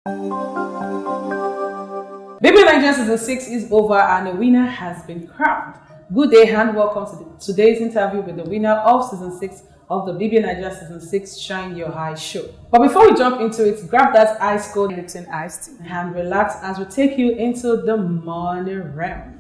Bbnaija season 6 is over and the winner has been crowned. Good day and welcome to today's interview with the winner of season 6 of the Bbnaija season 6 Shine Your High show. But before we jump into it, grab that ice cold Lipton Ice Tea and relax as we take you into the money realm.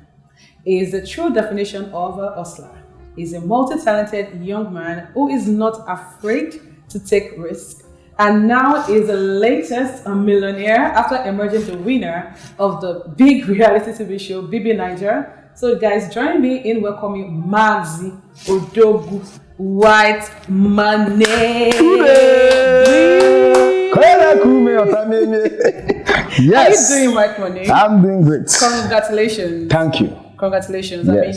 He is the true definition of a hustler. He's a multi-talented young man who is not afraid to take risks. And now is the latest millionaire after emerging the winner of the big reality TV show Bbnaija. So guys, join me in welcoming Maxi Odogu Whitemoney. Yes. How are you doing, Whitemoney? I'm doing great. Congratulations. Thank you. Congratulations. Yes. I mean,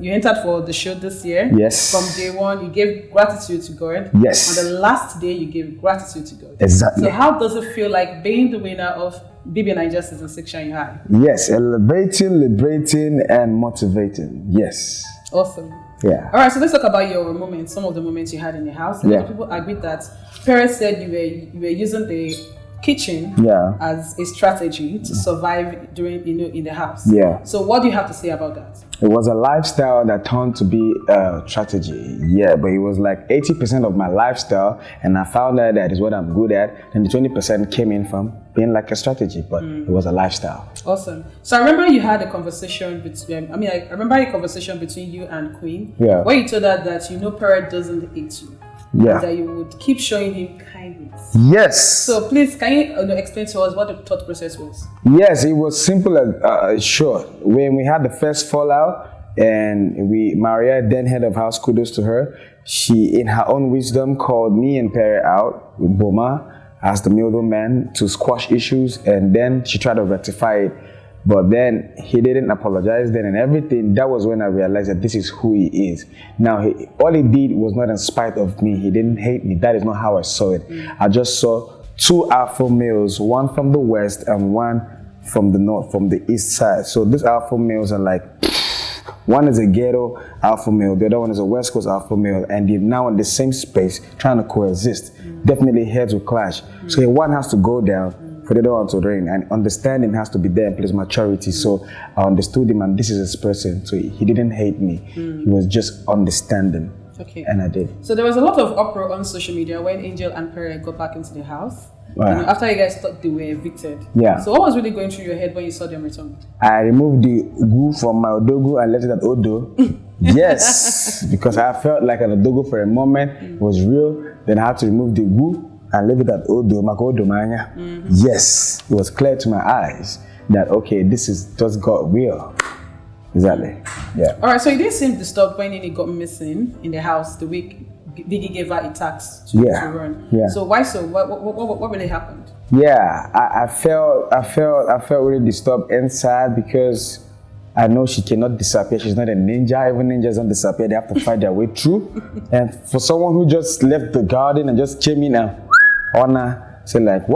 you entered for the show this year. Yes. From day one, you gave gratitude to God. Yes. On the last day, you gave gratitude to God. Exactly. So how does it feel like being the winner of Bbnaija season 6 Shine Your High? Yes, elevating, liberating, and motivating. Yes. Awesome. Yeah. All right, so let's talk about your moments, some of the moments you had in the house. A lot of people agree that Pere said you were using the kitchen as a strategy to survive during in the house. Yeah. So what do you have to say about that? It was a lifestyle that turned to be a strategy. Yeah, but it was like 80% of my lifestyle, and I found out that is what I'm good at. And the 20% came in from being like a strategy, but it was a lifestyle. Awesome. So I remember you had a conversation between. I remember a conversation between you and Queen. Yeah. Where you told her that Pere doesn't hate you. Yeah. And that you would keep showing him kindness. Yes. So please, can you explain to us what the thought process was? Yes, it was simple and short. When we had the first fallout, and Maria, then head of house, kudos to her, she, in her own wisdom, called me and Pere out with Boma as the middleman to squash issues, and then she tried to rectify it. But then he didn't apologize then and everything. That was when I realized that this is who he is. Now, all he did was not in spite of me. He didn't hate me. That is not how I saw it. I just saw two alpha males, one from the west and one from the north, from the east side. So these alpha males are like, one is a ghetto alpha male, the other one is a west coast alpha male, and they're now in the same space trying to coexist. Definitely heads will clash. So one has to go down for the other one to reign, and understanding has to be there in place, maturity. So I understood him, and this is his person. So he didn't hate me. He was just understanding. Okay. And I did. So there was a lot of uproar on social media when Angel and Pere got back into the house. Right. After you guys thought they were evicted. Yeah. So what was really going through your head when you saw them return? I removed the gu from my odogu and left it at odo. Yes, because I felt like an odogu for a moment. It was real. Then I had to remove the gu and leave it at odo. Yes, it was clear to my eyes that okay, this is just got real. Exactly. Yeah. All right. So you didn't seem disturbed when Nini got missing in the house the week Biggie gave her a tax to run. Yeah. So why so? What really happened? Yeah, I felt really disturbed inside because I know she cannot disappear. She's not a ninja. Even ninjas don't disappear. They have to fight their way through. And for someone who just left the garden and just came in and honor, say like,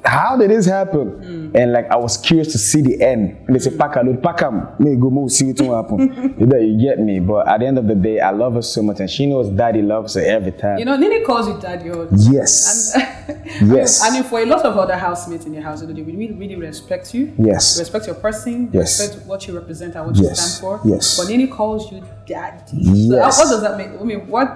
how did this happen? And like, I was curious to see the end. And they say, Pakam, may go move, see what will happen. You get me. But at the end of the day, I love her so much, and she knows daddy loves her every time. Nini calls you daddy. Yes. And, yes. I mean, for a lot of other housemates in your house, they really respect you. Yes. Respect your person. Yes. Respect what you represent and what you stand for. Yes. But Nini calls you daddy. Yes. So how does that make?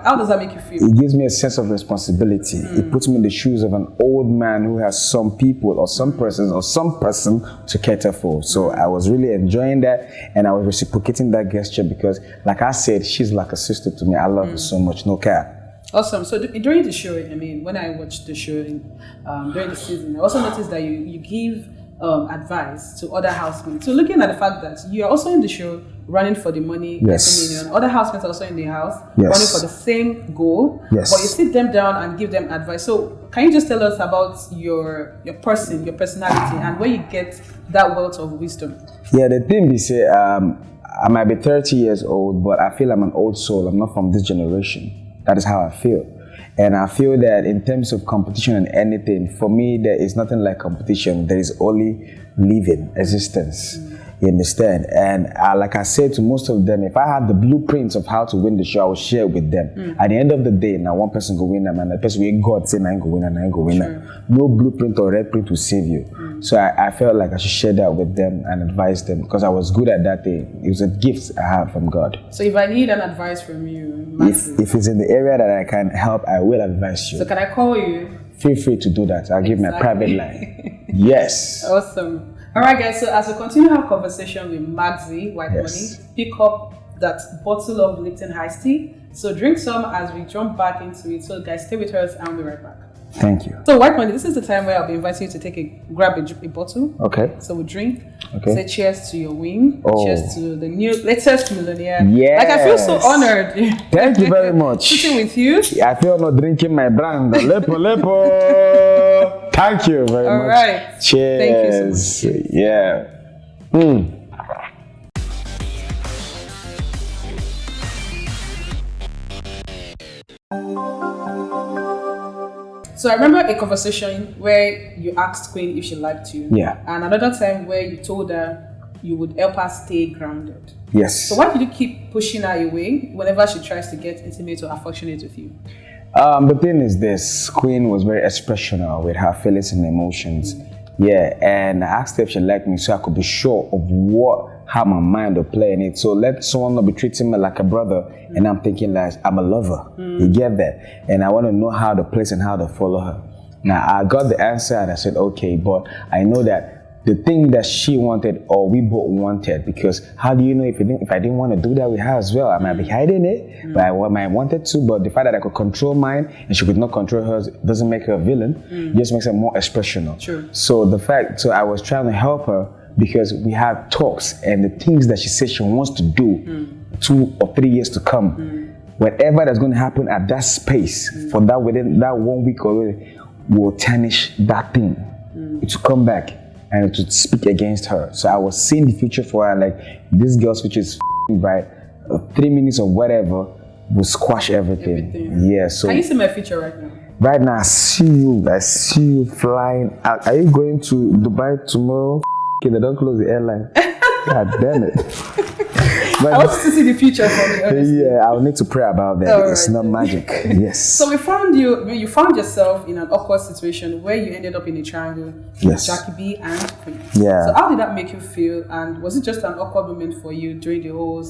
How does that make you feel? It gives me a sense of responsibility. It puts me in the shoes of an old man who has some people or some persons or some person to cater for. So I was really enjoying that, and I was reciprocating that gesture because, like I said, she's like a sister to me. I love her so much, no cap. Awesome. So during the show, I mean, when I watched the show during the season, I also noticed that you give advice to other housemates. So looking at the fact that you are also in the show running for the money, million, other housemates are also in the house running for the same goal, but you sit them down and give them advice. So can you just tell us about your person, your personality, and where you get that wealth of wisdom? Yeah, the thing is, I might be 30 years old, but I feel I'm an old soul. I'm not from this generation. That is how I feel. And I feel that in terms of competition and anything, for me, there is nothing like competition. There is only living, existence. You understand? And like I said to most of them, if I had the blueprints of how to win the show, I would share it with them. At the end of the day, now one person go win them, and the person where God say, "I ain't go win, and I ain't go win them." No blueprint or red print will save you. So I felt like I should share that with them and advise them because I was good at that thing. It was a gift I have from God. So if I need an advice from you, if it's in the area that I can help, I will advise you. So can I call you? Feel free to do that. I'll give my private line. Yes. Awesome. All right, guys. So as we continue our conversation with Maxi Whitemoney, pick up that bottle of Lipton Ice Tea. So drink some as we jump back into it. So guys, stay with us and we'll be right back. Thank you. So Whitemoney, this is the time where I'll be inviting you to grab a bottle. Okay. So we drink. Okay. Say cheers to your win. Oh. Cheers to the latest millionaire. Yes. Like I feel so honored. Thank you very much. Sitting with you. I feel not drinking my brand. Lepo. Thank you very much. All right. Cheers. Thank you so much. Yeah. So I remember a conversation where you asked Queen if she liked you. Yeah. And another time where you told her you would help her stay grounded. Yes. So why did you keep pushing her away whenever she tries to get intimate or affectionate with you? The thing is this, Queen was very expressional with her feelings and emotions. Yeah, and I asked her if she liked me so I could be sure of how my mind would play in it. So let someone not be treating me like a brother and I'm thinking like I'm a lover. You get that? And I want to know how to place and how to follow her. Now I got the answer and I said, okay, but I know that the thing that she wanted or we both wanted, because how do you know if I didn't want to do that with her as well? I might be hiding it, but I might wanted to, but the fact that I could control mine and she could not control hers doesn't make her a villain, it just makes her more expressional. True. So I was trying to help her because we had talks and the things that she said she wants to do 2 or 3 years to come, whatever that's going to happen at that space for that within that 1 week already will tarnish that thing. It will come back and to speak against her. So I was seeing the future for her, like this girl's future is bright. 3 minutes or whatever will squash everything. Yeah. So can you see my future right now? Right now, I see you flying out. Are you going to Dubai tomorrow? Okay, they don't close the airline. God damn it. But I want you to see the future for me, honestly. Yeah, I'll need to pray about that. It's not magic. Yes. So you found yourself in an awkward situation where you ended up in a triangle with Jackie B and Queen. Yeah. So how did that make you feel? And was it just an awkward moment for you during the whole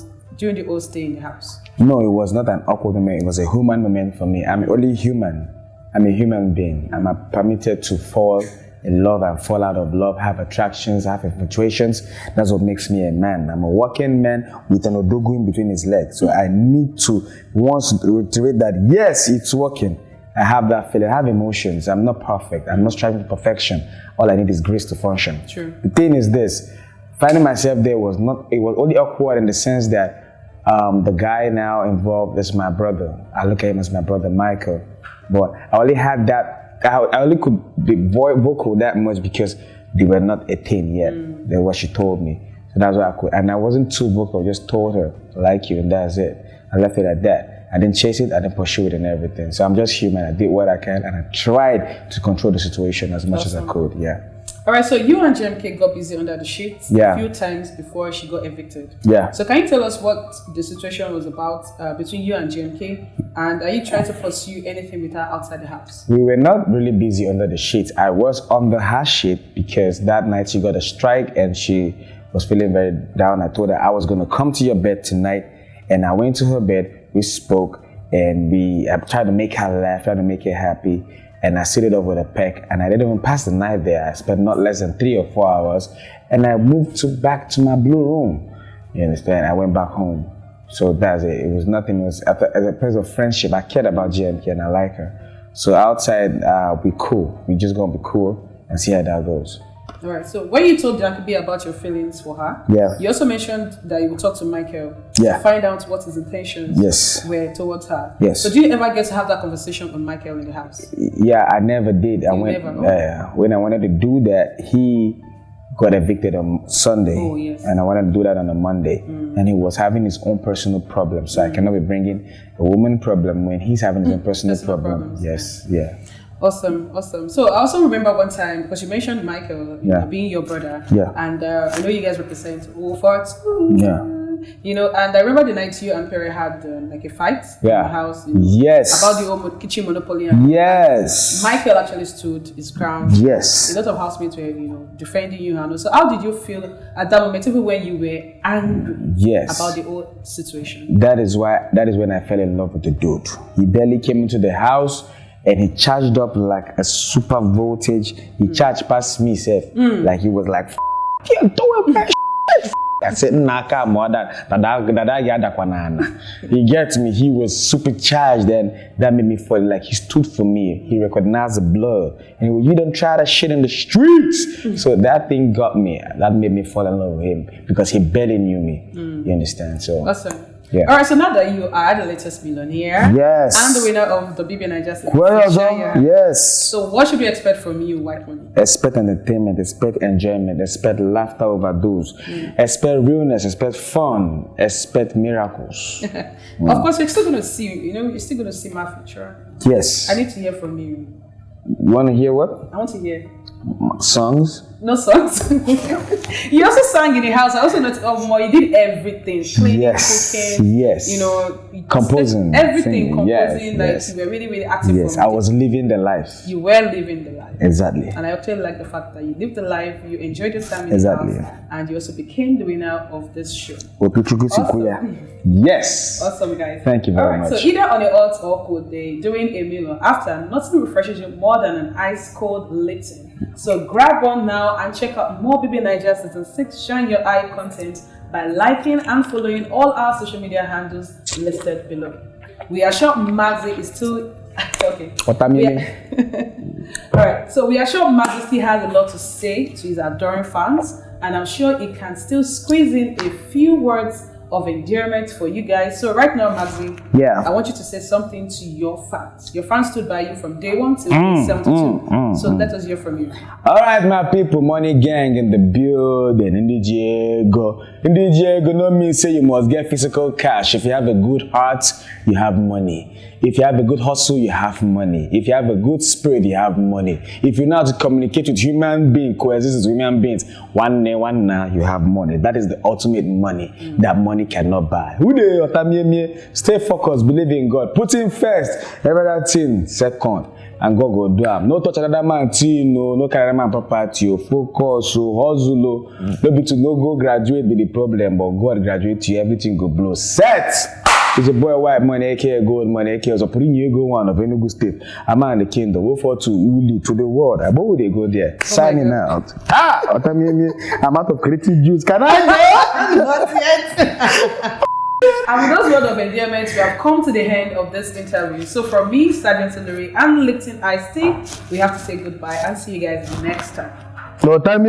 stay in the house? No, it was not an awkward moment. It was a human moment for me. I'm only human. I'm a human being. I'm permitted to fall in love and fall out of love, have attractions, have infatuations. That's what makes me a man. I'm a working man with an odogu in between his legs. So I need to once reiterate that, yes, it's working. I have that feeling. I have emotions. I'm not perfect. I'm not striving for perfection. All I need is grace to function. True. The thing is this, finding myself there it was only awkward in the sense that the guy now involved is my brother. I look at him as my brother, Michael. But I only had that, I only could be vocal that much because they were not a teen yet. That's what she told me. So that's what I could. And I wasn't too vocal, I just told her, I like you, and that's it. I left it at that. I didn't chase it, I didn't pursue it and everything. So I'm just human. I did what I can and I tried to control the situation as much as I could. Yeah. All right, so you and GMK got busy under the sheets a few times before she got evicted. Yeah. So can you tell us what the situation was about between you and GMK? And are you trying to pursue anything with her outside the house? We were not really busy under the sheets. I was under her sheet because that night she got a strike and she was feeling very down. I told her I was going to come to your bed tonight, and I went to her bed, we spoke, and I tried to make her laugh, tried to make her happy. And I set it up with a peck, and I didn't even pass the night there. I spent not less than 3 or 4 hours, and I moved back to my blue room. You understand? I went back home. So that's it. It was nothing. It was as a place of friendship. I cared about GMK and I like her. So outside, we cool. We just gonna be cool and see how that goes. All right. So when you told Jackie B about your feelings for her, you also mentioned that you would talk to Michael to find out what his intentions were towards her. Yes. So do you ever get to have that conversation with Michael in the house? Yeah, I never did. When I wanted to do that, he got evicted on Sunday, and I wanted to do that on a Monday, and he was having his own personal problems. So I cannot be bringing a woman problem when he's having his own personal problem. Problems. Yeah. Awesome, awesome. So I also remember one time, because you mentioned Michael, you know, being your brother. Yeah. And I know you guys represent O42. Yeah. You know, and I remember the night you and Pere had like a fight in the house. You know, yes. About the whole kitchen monopoly. And yes. Michael actually stood his ground. Yes. A lot of housemates were, you know, defending you. And so how did you feel at that moment, even when you were angry about the whole situation? That is when I fell in love with the dude. He barely came into the house and he charged up like a super voltage. He charged past me, like he was like, "You doing my shit." I said, "Naka mother, He gets me. He was supercharged, and that made me feel like he stood for me. He recognized the blood, and you don't try that shit in the streets. So that thing got me. That made me fall in love with him because he barely knew me. You understand? So awesome. Yeah. All right, so now that you are the latest millionaire, yes, and the winner of the Bbnaija, yes. So what should we expect from you, Whitemoney? Expect entertainment, expect enjoyment, expect laughter overdose, expect realness, expect fun, expect miracles. Of course, we're still going to see, you know, you're still going to see my future. Yes. I need to hear from you. You want to hear what? I want to hear songs. No songs. You also sang in the house. I also noticed more. You did everything. Cleaning, cooking. Yes. You know, composing. Everything. Composing. Yes. You were really, really active. Yes, I was living the life. You were living the life. Exactly. And I actually like the fact that you lived the life. You enjoyed your time in the house, and you also became the winner of this show. Awesome. Yes. Awesome, guys. Thank you very much. So either on a hot or cold day, doing a meal or after, nothing refreshes you more than an ice cold Lipton. So grab one now and check out more Bbnaija Season 6 Shine Your Eye content by liking and following all our social media handles listed below. We are sure Maxi is still okay. What I mean? Alright, so we are sure Maxi still has a lot to say to his adoring fans, and I'm sure he can still squeeze in a few words of endearment for you guys. So right now, Maxi, I want you to say something to your fans. Your fans stood by you from day 1 till day 72. So let us hear from you. All right, my people, money gang in the building. Indiego no means say you must get physical cash. If you have a good heart, you have money. If you have a good hustle, you have money. If you have a good spirit, you have money. If you know how to communicate with human beings, coexist with human beings, one day, you have money. That is the ultimate money that money cannot buy. Stay focused, believe in God. Put him first, every other thing second. And God go do am. No touch another man thing, no carry man property, focus, hustle. No be to no go graduate be the problem, but God graduate you, everything go blow. Set! It's a boy Whitemoney, aka Gold Money, aka so putting you go one of Enugu State. I'm in the kingdom. Go for to Uli to the world. I both they go there. Signing out. I'm out of creative juice. Can I go? Not yet. And with those words of endearment, we have come to the end of this interview. So from me, Sergeant Olori, and Lipton Ice Tea, we have to say goodbye and see you guys next time. No time.